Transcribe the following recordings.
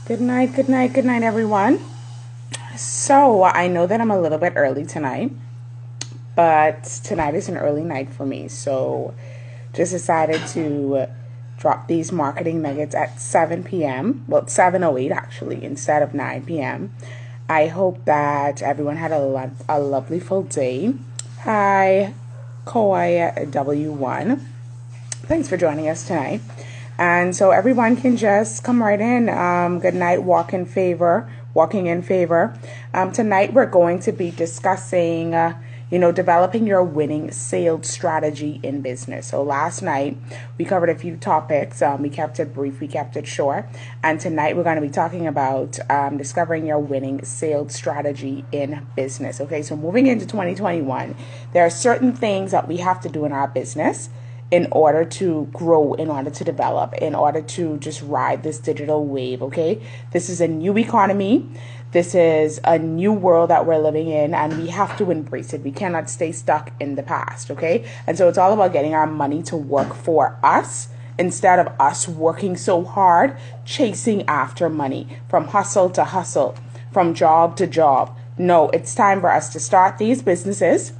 Good night, good night, good night, everyone. So, I know that I'm a little bit early tonight, but tonight is an early night for me. So, just decided to drop these marketing nuggets at 7 p.m. Well, 7:08 actually, instead of 9 p.m. I hope that everyone had a lovely full day. Hi, Koi W1. Thanks for joining us tonight. And so everyone can just come right in. Good night, walking in favor. Tonight we're going to be discussing, developing your winning sales strategy in business. So last night we covered a few topics. We kept it brief, we kept it short. And tonight we're going to be talking about discovering your winning sales strategy in business. Okay, so moving into 2021, there are certain things that we have to do in our business in order to grow, in order to develop, in order to just ride this digital wave, okay? This is a new economy. This is a new world that we're living in, and we have to embrace it. We cannot stay stuck in the past, okay? And so it's all about getting our money to work for us instead of us working so hard, chasing after money, from hustle to hustle, from job to job. No, it's time for us to start these businesses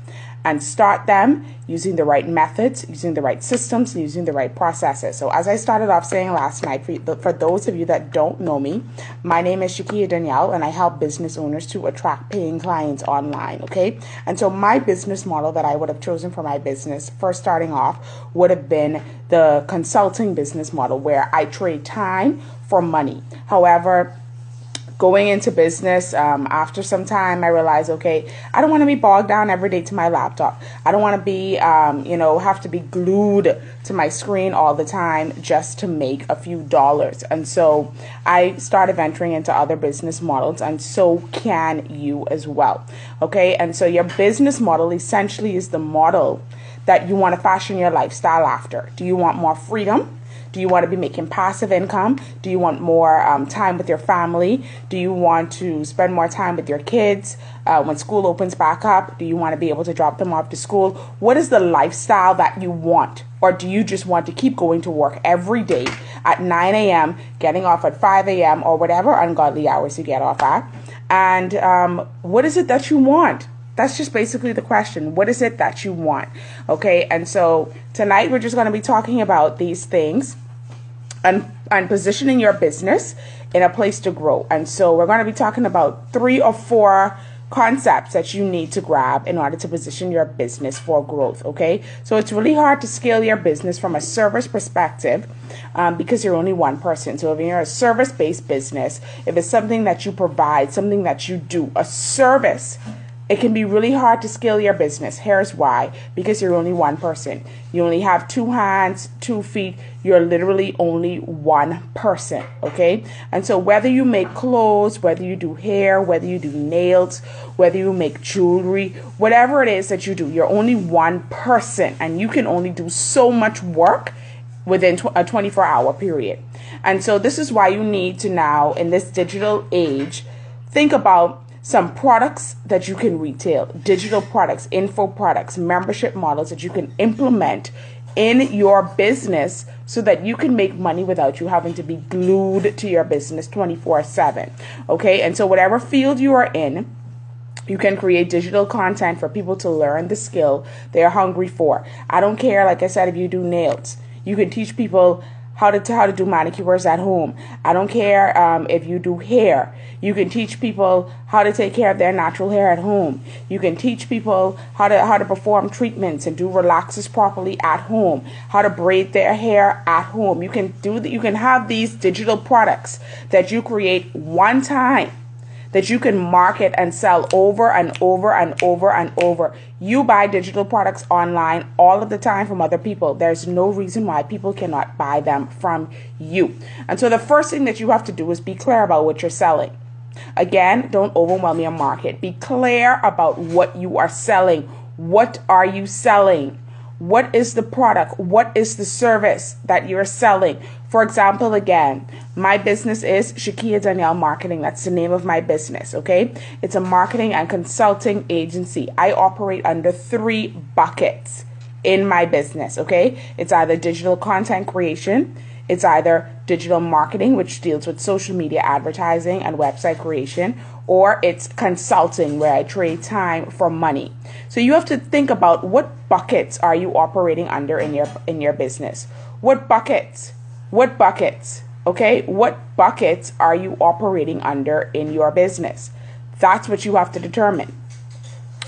and start them using the right methods, using the right systems, and using the right processes. So as I started off saying last night, for those of you that don't know me, my name is Shekia Danielle, and I help business owners to attract paying clients online, okay? And so my business model that I would have chosen for my business, first starting off, would have been the consulting business model, where I trade time for money. However, going into business, after some time, I realized, okay, I don't want to be bogged down every day to my laptop. I don't want to be, have to be glued to my screen all the time just to make a few dollars. And so I started venturing into other business models, and so can you as well. Okay, and so your business model essentially is the model that you want to fashion your lifestyle after. Do you want more freedom? Do you want to be making passive income? Do you want more time with your family? Do you want to spend more time with your kids when school opens back up? Do you want to be able to drop them off to school? What is the lifestyle that you want? Or do you just want to keep going to work every day at 9 a.m., getting off at 5 a.m., or whatever ungodly hours you get off at? And what is it that you want? That's just basically the question. What is it that you want? Okay, and so tonight we're just going to be talking about these things and positioning your business in a place to grow. And so we're going to be talking about 3 or 4 concepts that you need to grab in order to position your business for growth, okay? So it's really hard to scale your business from a service perspective because you're only one person. So if you're a service-based business, if it's something that you provide, something that you do, a service, it can be really hard to scale your business. Here's why. Because you're only one person. You only have 2 hands, 2 feet. You're literally only one person, okay? And so whether you make clothes, whether you do hair, whether you do nails, whether you make jewelry, whatever it is that you do, you're only one person, and you can only do so much work within a 24-hour period. And so this is why you need to now, in this digital age, think about some products that you can retail, digital products, info products, membership models that you can implement in your business so that you can make money without you having to be glued to your business 24/7. Okay, and so whatever field you are in, you can create digital content for people to learn the skill they're hungry for. I don't care, like I said, if you do nails, you can teach people how to do manicures at home. I don't care if you do hair. You can teach people how to take care of their natural hair at home. You can teach people how to perform treatments and do relaxers properly at home. How to braid their hair at home. You can have these digital products that you create one time, that you can market and sell over and over and over and over. You buy digital products online all of the time from other people. There's no reason why people cannot buy them from you. And so the first thing that you have to do is be clear about what you're selling. Again, don't overwhelm your market. Be clear about what you are selling. What are you selling? What is the product? What is the service that you're selling? For example, again, my business is Shekia Danielle Marketing. That's the name of my business, okay? It's a marketing and consulting agency. I operate under 3 buckets in my business, okay? It's either digital content creation, It's either digital marketing, which deals with social media advertising and website creation, or it's consulting, where I trade time for money. So you have to think about, what buckets are you operating under in your business? What buckets? What buckets? Okay? What buckets are you operating under in your business? That's what you have to determine.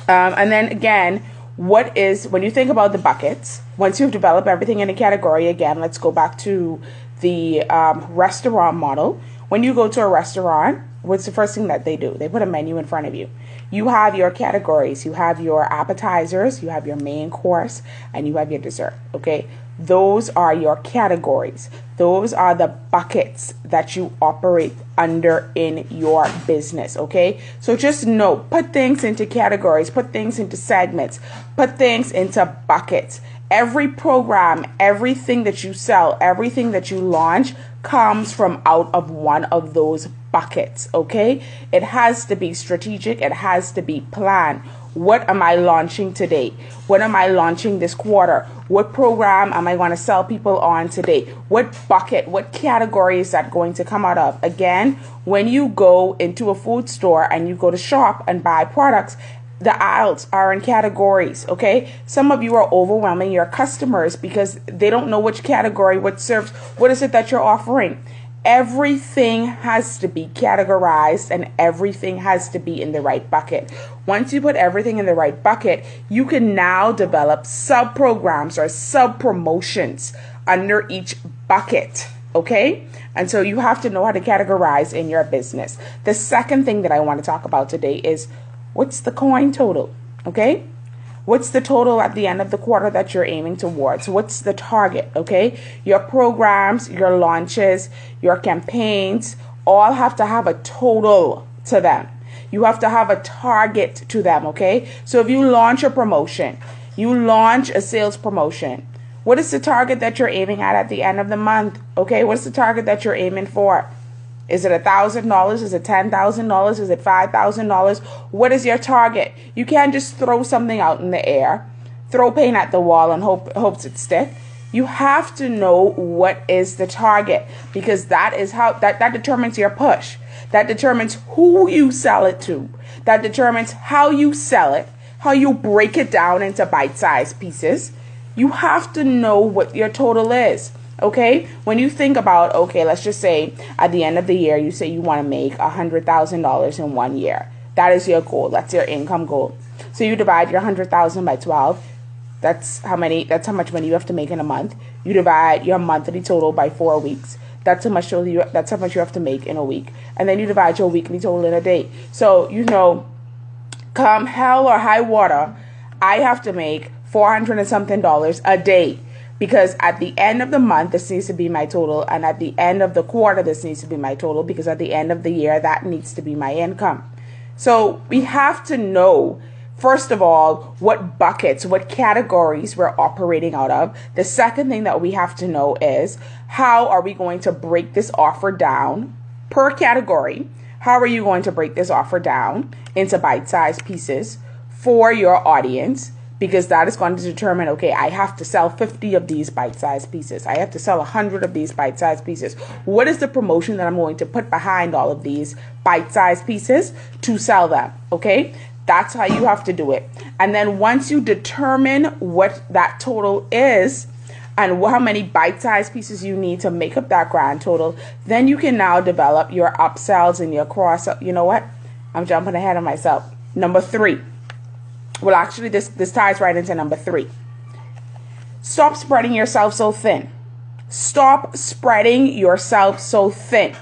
And then again, when you think about the buckets, once you've developed everything in a category, again, let's go back to the restaurant model. When you go to a restaurant, what's the first thing that they do? They put a menu in front of you. You have your categories. You have your appetizers, you have your main course, and you have your dessert. Okay? Those are your categories. Those are the buckets that you operate under in your business. Okay? So just know, put things into categories, put things into segments, put things into buckets. Every program, everything that you sell, everything that you launch comes from out of one of those buckets, okay? It has to be strategic. It has to be planned. What am I launching today? What am I launching this quarter? What program am I going to sell people on today? What bucket, what category is that going to come out of? Again, when you go into a food store and you go to shop and buy products, the aisles are in categories, okay? Some of you are overwhelming your customers because they don't know which category, what serves, what is it that you're offering. Everything has to be categorized and everything has to be in the right bucket. Once you put everything in the right bucket, you can now develop sub-programs or sub-promotions under each bucket, okay? And so you have to know how to categorize in your business. The second thing that I want to talk about today is, what's the coin total, okay? What's the total at the end of the quarter that you're aiming towards? What's the target, okay? Your programs, your launches, your campaigns all have to have a total to them. You have to have a target to them, okay? So if you launch a promotion, you launch a sales promotion, what is the target that you're aiming at the end of the month, okay? What's the target that you're aiming for? Is it $1,000? Is it $10,000? Is it $5,000? What is your target? You can't just throw something out in the air, throw paint at the wall and hopes it sticks. You have to know what is the target, because that is how that determines your push. That determines who you sell it to. That determines how you sell it, how you break it down into bite-sized pieces. You have to know what your total is. Okay, when you think about, okay, let's just say at the end of the year, you say you want to make $100,000 in 1 year. That is your goal. That's your income goal. So you divide your 100,000 by 12. That's how much money you have to make in a month. You divide your monthly total by 4 weeks. That's how much you have to make in a week. And then you divide your weekly total in a day. So, come hell or high water, I have to make $400 and something a day. Because at the end of the month, this needs to be my total. And at the end of the quarter, this needs to be my total. Because at the end of the year, that needs to be my income. So we have to know, first of all, what buckets, what categories we're operating out of. The second thing that we have to know is, how are we going to break this offer down per category? How are you going to break this offer down into bite-sized pieces for your audience? Because that is going to determine, okay, I have to sell 50 of these bite-sized pieces. I have to sell 100 of these bite-sized pieces. What is the promotion that I'm going to put behind all of these bite-sized pieces to sell them, okay? That's how you have to do it. And then once you determine what that total is and how many bite-sized pieces you need to make up that grand total, then you can now develop your upsells and your cross. You know what? I'm jumping ahead of myself. Number 3. Well, actually, this ties right into number 3. Stop spreading yourself so thin. Stop spreading yourself so thin.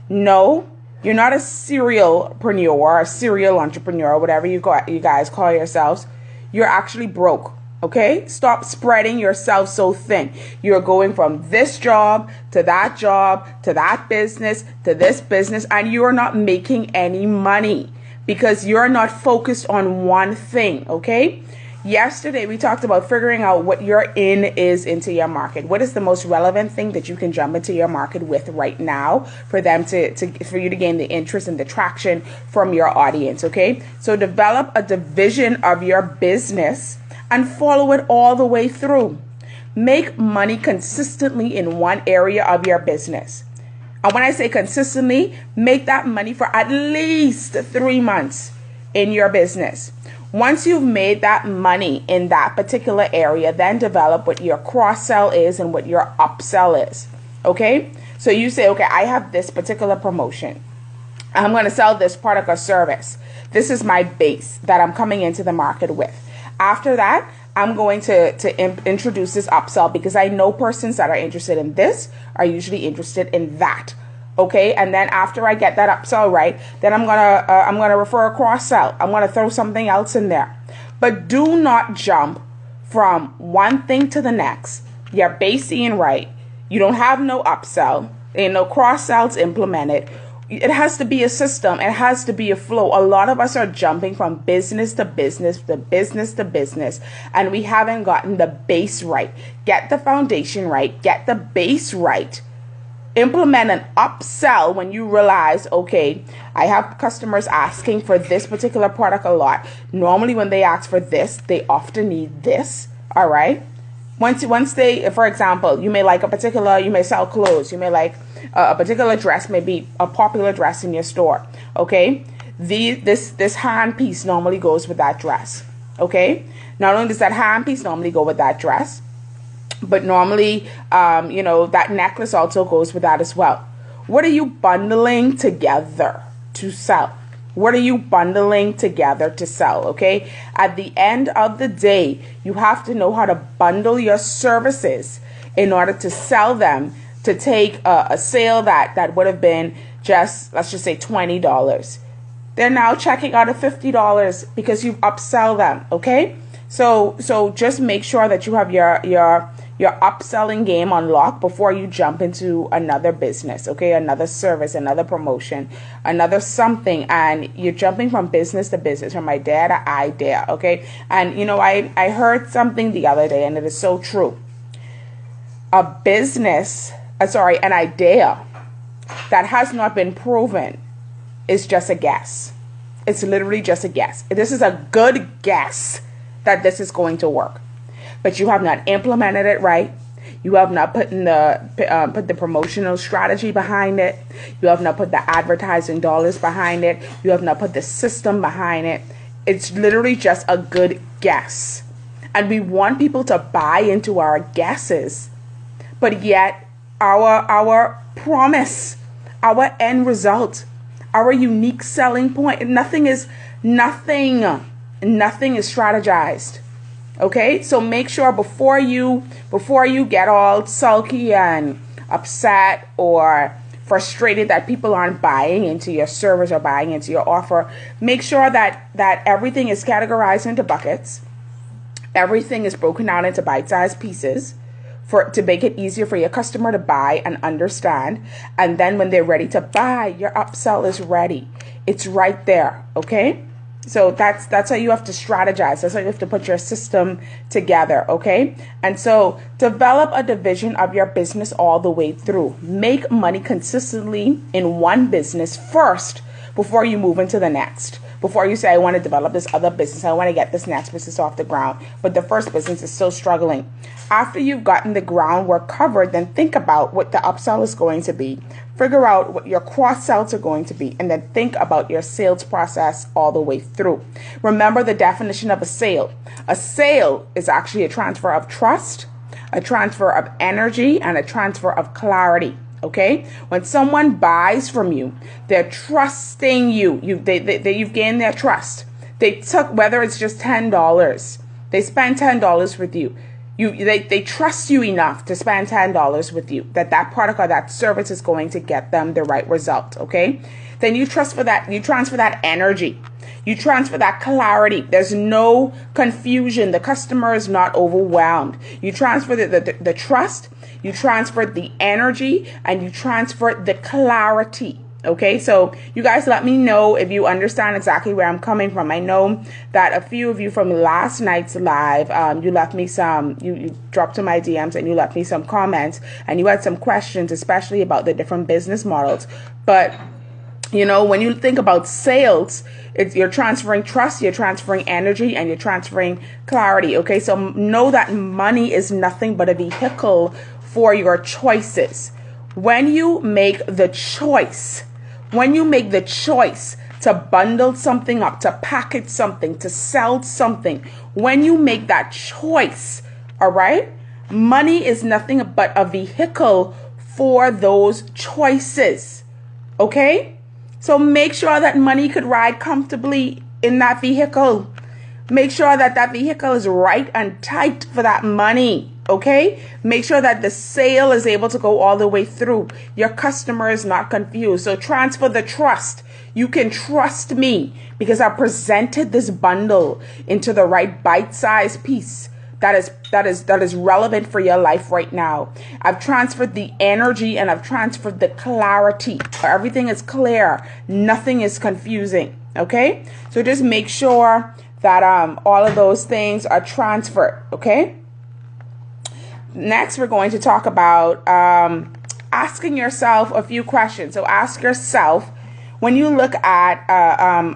No, you're not a serialpreneur or a serial entrepreneur, whatever you guys call yourselves. You're actually broke. Okay? Stop spreading yourself so thin. You're going from this job to that business to this business, and you're not making any money. Because you're not focused on one thing, okay? Yesterday, we talked about figuring out what your in is into your market. What is the most relevant thing that you can jump into your market with right now for them for you to gain the interest and the traction from your audience, okay? So develop a division of your business and follow it all the way through. Make money consistently in one area of your business. And when I say consistently, make that money for at least 3 months in your business. Once you've made that money in that particular area, then develop what your cross-sell is and what your upsell is. Okay? So you say, okay, I have this particular promotion. I'm going to sell this product or service. This is my base that I'm coming into the market with. After that, I'm going to introduce this upsell because I know persons that are interested in this are usually interested in that. Okay, and then after I get that upsell right, then I'm gonna refer a cross sell. I'm gonna throw something else in there. But do not jump from one thing to the next. You're basing right. You don't have no upsell. There ain't no cross sells implemented. It has to be a system. It has to be a flow. A lot of us are jumping from business to business to business to business, and we haven't gotten the base right. Get the foundation right. Get the base right. Implement an upsell when you realize, okay, I have customers asking for this particular product a lot. Normally when they ask for this, they often need this. All right. Once they, for example, you may sell clothes. You may like a particular dress, may be a popular dress in your store. Okay. This hand piece normally goes with that dress. Okay. Not only does that hand piece normally go with that dress, but normally, that necklace also goes with that as well. What are you bundling together to sell? What are you bundling together to sell? Okay. At the end of the day, you have to know how to bundle your services in order to sell them, to take a sale that would have been let's just say $20. They're now checking out at $50 because you've upsell them. Okay. So just make sure that you have your upselling game on lock before you jump into another business, okay? Another service, another promotion, another something, and you're jumping from business to business, from idea to idea, okay? And I heard something the other day, and it is so true. An idea that has not been proven is just a guess. It's literally just a guess. This is a good guess that this is going to work. But you have not implemented it right. You have not put the promotional strategy behind it. You have not put the advertising dollars behind it. You have not put the system behind it. It's literally just a good guess. And we want people to buy into our guesses. But yet our promise, our end result, our unique selling point, nothing is strategized. Okay, so make sure before you get all sulky and upset or frustrated that people aren't buying into your service or buying into your offer, make sure that everything is categorized into buckets. Everything is broken out into bite-sized pieces to make it easier for your customer to buy and understand. And then when they're ready to buy, your upsell is ready. It's right there. Okay. So that's how you have to strategize. That's how you have to put your system together, okay? And so develop a division of your business all the way through. Make money consistently in one business first before you move into the next. Before you say, I want to develop this other business, I want to get this next business off the ground, but the first business is still struggling. After you've gotten the groundwork covered, then think about what the upsell is going to be. Figure out what your cross-sells are going to be, and then think about your sales process all the way through. Remember the definition of a sale. A sale is actually a transfer of trust, a transfer of energy, and a transfer of clarity. Okay, when someone buys from you, they're trusting you. You've gained their trust. They took, whether it's just $10, they spend $10 with you. They trust you enough to spend $10 with you, that product or that service is going to get them the right result. Okay, then you transfer that energy. You transfer that clarity. There's no confusion. The customer is not overwhelmed. You transfer the trust. You transfer the energy, and you transfer the clarity. Okay, so you guys let me know if you understand exactly where I'm coming from. I know that a few of you from last night's live, you left me you dropped to my DMs and you left me some comments, and you had some questions, especially about the different business models. But You know, when you think about sales, you're transferring trust, you're transferring energy, and you're transferring clarity. Okay, so know that money is nothing but a vehicle for your choices. When you make the choice to bundle something up, to package something, to sell something, when you make that choice, all right, money is nothing but a vehicle for those choices. Okay? So make sure that money could ride comfortably in that vehicle. Make sure that that vehicle is right and tight for that money. Okay? Make sure that the sale is able to go all the way through. Your customer is not confused. So transfer the trust. You can trust me because I presented this bundle into the right bite-sized piece that is relevant for your life right now. I've transferred the energy and I've transferred the clarity. Everything is clear. Nothing is confusing. Okay? So just make sure that all of those things are transferred. Okay? Next, we're going to talk about asking yourself a few questions. So ask yourself, when you look at,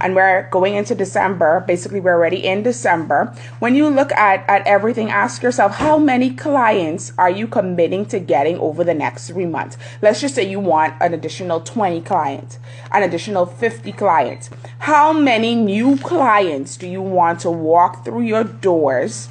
and we're going into December, basically we're already in December. When you look at everything, ask yourself, how many clients are you committing to getting over the next 3 months? Let's just say you want an additional 20 clients, an additional 50 clients. How many new clients do you want to walk through your doors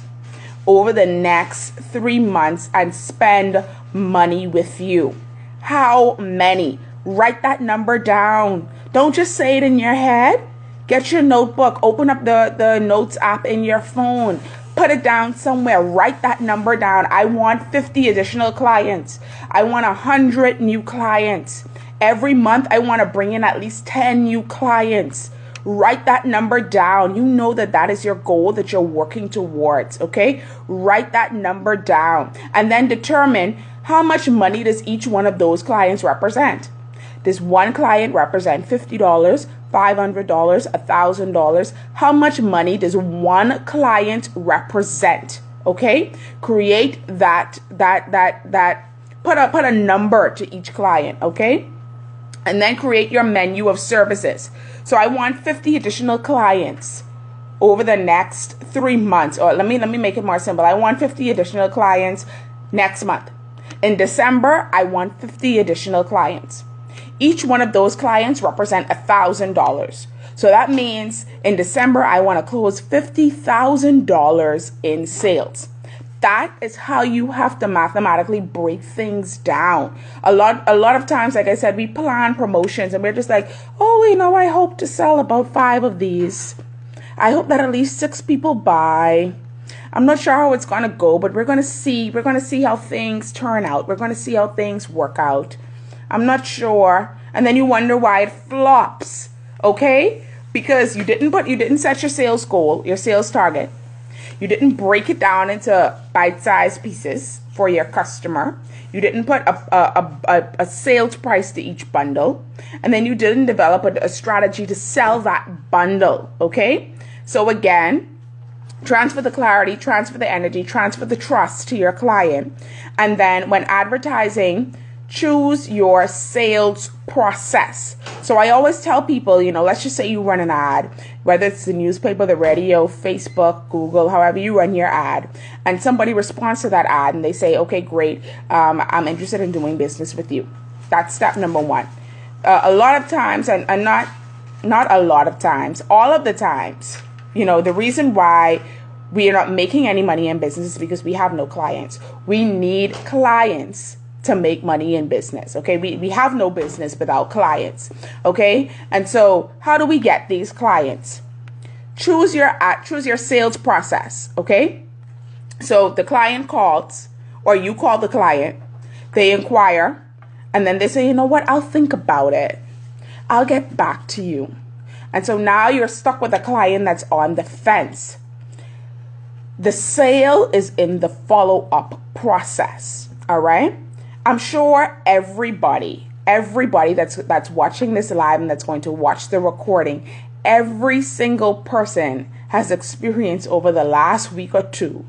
over the next 3 months and spend money with you? How many? Write that number down. Don't just say it in your head. Get your notebook. Open up the notes app in your phone. Put it down somewhere. Write that number down. I want 50 additional clients. I want 100 new clients. Every month, I want to bring in at least 10 new clients. Write that number down. You know that is your goal that you're working towards, okay? Write that number down. And then determine how much money does each one of those clients represent. Does one client represent $50, $500, $1,000? How much money does one client represent? Okay? Create that put a number to each client, okay? And then create your menu of services. So I want 50 additional clients over the next 3 months. Or let me make it more simple. I want 50 additional clients next month. In December, I want 50 additional clients. Each one of those clients represent $1,000. So that means in December, I want to close $50,000 in sales. That is how you have to mathematically break things down. A lot of times, like I said, we plan promotions and we're just like, oh, I hope to sell about 5 of these. I hope that at least 6 people buy. I'm not sure how it's going to go, but we're going to see. We're going to see how things turn out. We're going to see how things work out. I'm not sure. And then you wonder why it flops. Okay? Because you didn't set your sales goal, your sales target. You didn't break it down into bite-sized pieces for your customer. You didn't put a sales price to each bundle. And then you didn't develop a strategy to sell that bundle. Okay? So again, transfer the clarity, transfer the energy, transfer the trust to your client. And then when advertising, choose your sales process. So I always tell people, let's just say you run an ad, whether it's the newspaper, the radio, Facebook, Google, however you run your ad, and somebody responds to that ad and they say, okay, great, I'm interested in doing business with you. That's step number 1. A lot of times, and not a lot of times, all of the times, the reason why we are not making any money in business is because we have no clients. We need clients to make money in business. Okay, we have no business without clients. Okay, and so how do we get these clients? Choose your sales process. Okay, so the client calls, or you call the client, they inquire, and then they say, you know what, I'll think about it. I'll get back to you. And so now you're stuck with a client that's on the fence. The sale is in the follow-up process. All right. I'm sure everybody that's watching this live and that's going to watch the recording, every single person has experienced over the last week or two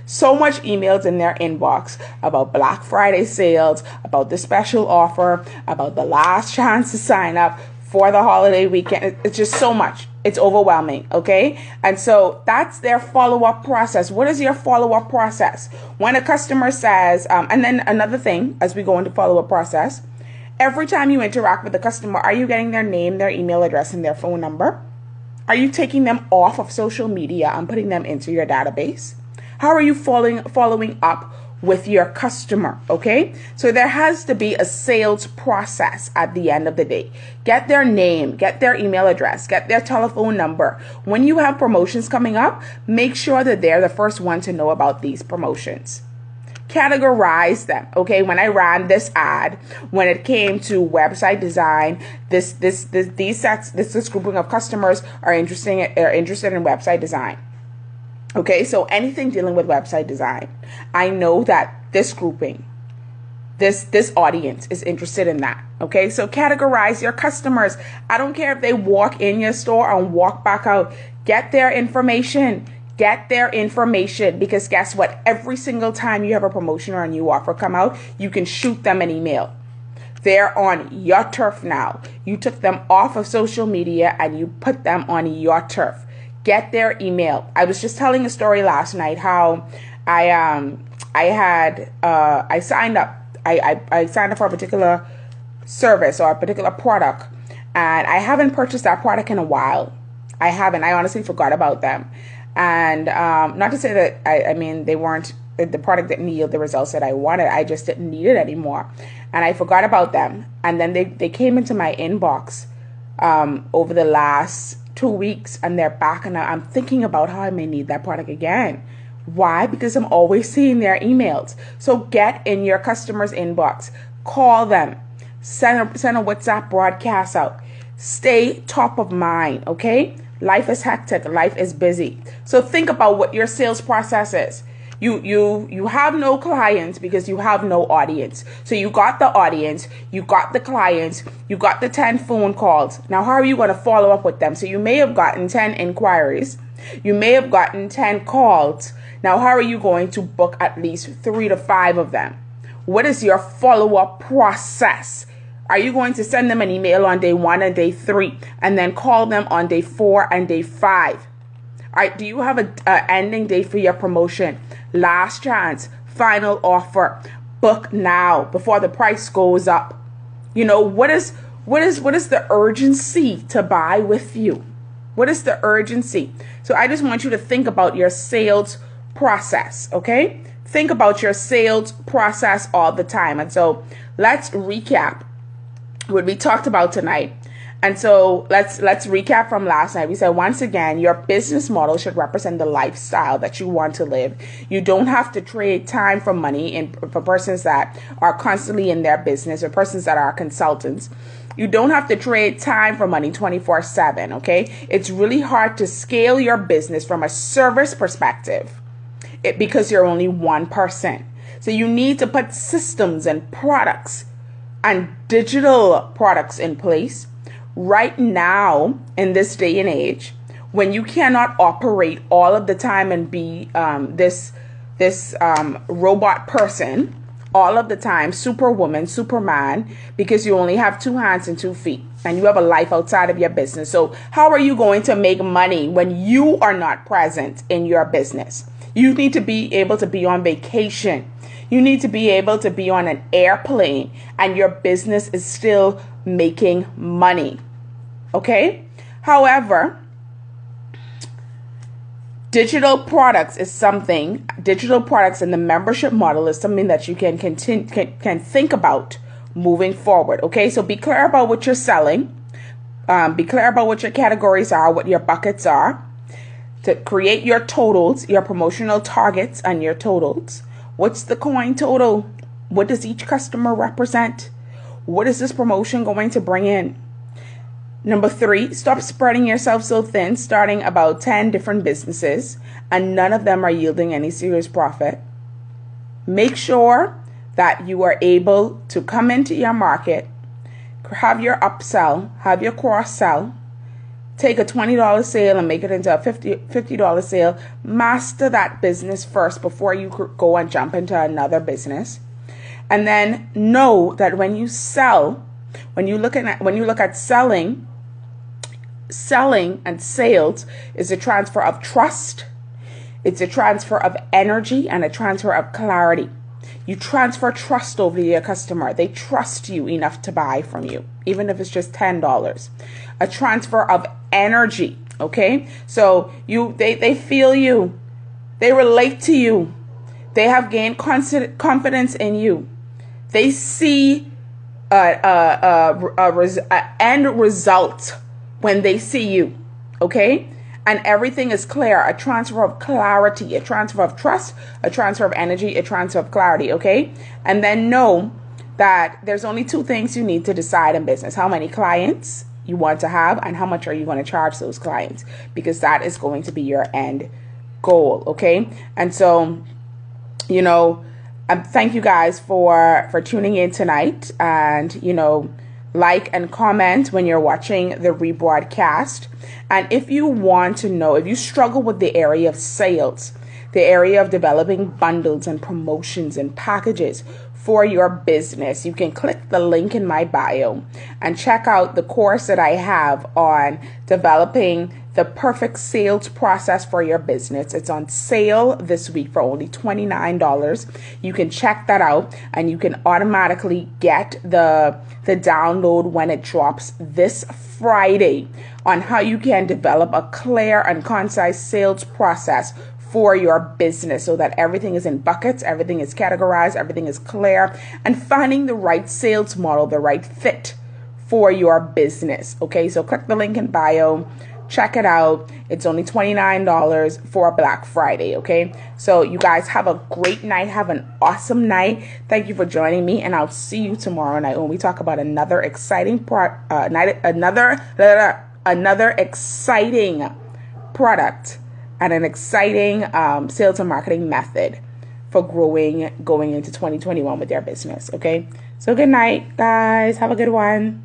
so much emails in their inbox about Black Friday sales, about the special offer, about the last chance to sign up for the holiday weekend. It's just so much. It's overwhelming, okay? And so that's their follow-up process. What is your follow-up process? When a customer says, and then another thing as we go into follow-up process, every time you interact with the customer, are you getting their name, their email address, and their phone number? Are you taking them off of social media and putting them into your database? How are you following up with your customer, okay? So there has to be a sales process at the end of the day. Get their name, get their email address, get their telephone number. When you have promotions coming up, make sure that they're the first one to know about these promotions. Categorize them, okay? When I ran this ad, when it came to website design, this grouping of customers are interested in website design. Okay, so anything dealing with website design, I know that this grouping, this audience is interested in that. Okay, so categorize your customers. I don't care if they walk in your store and walk back out. Get their information. Get their information, because guess what? Every single time you have a promotion or a new offer come out, you can shoot them an email. They're on your turf now. You took them off of social media and you put them on your turf. Get their email. I was just telling a story last night how I signed up. I signed up for a particular service or a particular product, and I haven't purchased that product in a while. I haven't. I honestly forgot about them. And not to say that they weren't, the product didn't yield the results that I wanted. I just didn't need it anymore, and I forgot about them. And then they came into my inbox over the last 2 weeks, and they're back, and I'm thinking about how I may need that product again. Why? Because I'm always seeing their emails. So get in your customer's inbox, call them, send a WhatsApp broadcast out. Stay top of mind, okay? Life is hectic, life is busy. So think about what your sales process is. You have no clients because you have no audience. So you got the audience, you got the clients, you got the 10 phone calls. Now, how are you going to follow up with them? So you may have gotten 10 inquiries. You may have gotten 10 calls. Now, how are you going to book at least 3 to 5 of them? What is your follow-up process? Are you going to send them an email on day 1 and day 3 and then call them on day 4 and day 5? All right, do you have an ending date for your promotion? Last chance, final offer, book now before the price goes up. You know, what is the urgency to buy with you? What is the urgency? So I just want you to think about your sales process, okay? Think about your sales process all the time. And so let's recap what we talked about tonight. And so let's recap from last night. We said, once again, your business model should represent the lifestyle that you want to live. You don't have to trade time for money for persons that are constantly in their business or persons that are consultants. You don't have to trade time for money 24/7, okay? It's really hard to scale your business from a service perspective because you're only one person. So you need to put systems and products and digital products in place right now in this day and age, when you cannot operate all of the time and be this robot person all of the time, superwoman, superman, because you only have 2 hands and 2 feet and you have a life outside of your business. So how are you going to make money when you are not present in your business? You need to be able to be on vacation. You need to be able to be on an airplane and your business is still making money. Okay? However, digital products and the membership model is something that you can think about moving forward. Okay? So be clear about what you're selling. Be clear about what your categories are, what your buckets are. To create your totals, your promotional targets and your totals. What's the coin total? What does each customer represent? What is this promotion going to bring in? Number 3, stop spreading yourself so thin, starting about 10 different businesses, and none of them are yielding any serious profit. Make sure that you are able to come into your market, have your upsell, have your cross-sell, take a $20 sale and make it into a $50 sale. Master that business first before you go and jump into another business. And then know that when you sell, When you look at selling and sales is a transfer of trust. It's a transfer of energy and a transfer of clarity. You transfer trust over to your customer. They trust you enough to buy from you, even if it's just $10. A transfer of energy, okay? So they feel you. They relate to you. They have gained confidence in you. They see a end result when they see you, okay? And everything is clear. A transfer of clarity, a transfer of trust, a transfer of energy, a transfer of clarity, okay? And then know that there's only two things you need to decide in business: how many clients you want to have and how much are you going to charge those clients, because that is going to be your end goal, okay? And so, thank you guys for tuning in tonight, and like and comment when you're watching the rebroadcast. And if you want to know, if you struggle with the area of sales, the area of developing bundles and promotions and packages for your business, you can click the link in my bio and check out the course that I have on developing the perfect sales process for your business. It's on sale this week for only $29. You can check that out, and you can automatically get the download when it drops this Friday on how you can develop a clear and concise sales process for your business, so that everything is in buckets, everything is categorized, everything is clear, and finding the right sales model, the right fit for your business. Okay, so click the link in bio, check it out. It's only $29 for Black Friday. Okay, so you guys have a great night, have an awesome night. Thank you for joining me, and I'll see you tomorrow night when we talk about another exciting another exciting product and an exciting sales and marketing method for going into 2021 with your business. Okay, so good night, guys. Have a good one.